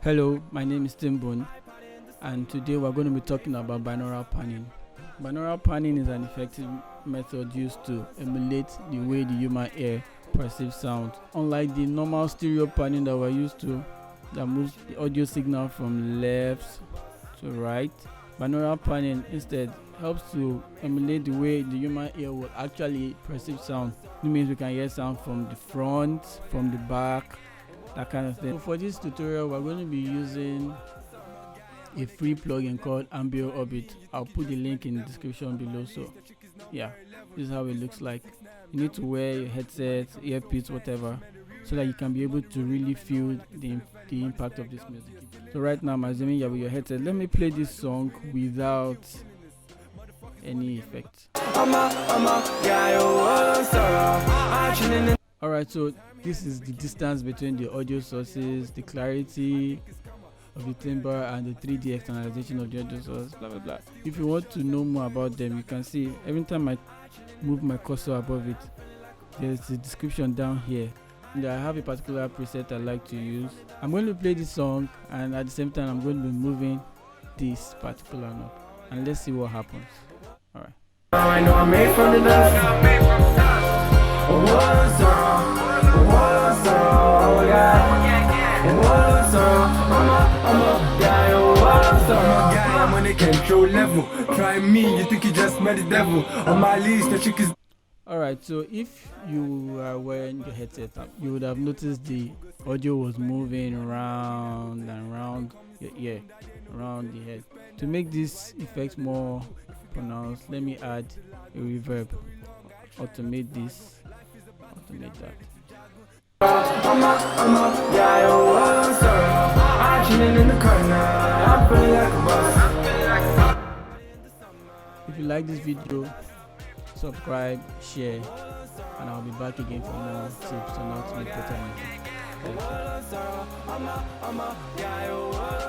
Hello, my name is Timbun, and today we're going to be talking about binaural panning. Binaural panning is an effective method used to emulate the way the human ear perceives sound. Unlike the normal stereo panning that we're used to, that moves the audio signal from left to right, binaural panning instead helps to emulate the way the human ear will actually perceive sound. It means we can hear sound from the front, from the back, that kind of thing. So for this tutorial, we're going to be using a free plugin called Binaural Orbit. I'll put the link in the description below. So yeah, this is how it looks like. You need to wear your headset, earpiece, whatever, so that you can be able to really feel the impact of this music. So right now I'm assuming you're with your headset. Let me play this song without any effects. Alright, so this is the distance between the audio sources, the clarity of the timbre, and the 3D externalization of the audio source, blah blah blah. If you want to know more about them, you can see every time I move my cursor above it, there's a description down here. And I have a particular preset I like to use. I'm going to play this song, and at the same time I'm going to be moving this particular note, and let's see what happens. Alright. I know I'm made from the dust. I'm on a control level. Try me, you think you just met the devil. On my list, the chick is. Alright, so if you are wearing your headset, you would have noticed the audio was moving around and around your ear, around the head. To make this effect more pronounced, let me add a reverb. Automate this, automate that. If you like this video, subscribe, share, and I'll be back again for more tips on how to make better music. Thank you.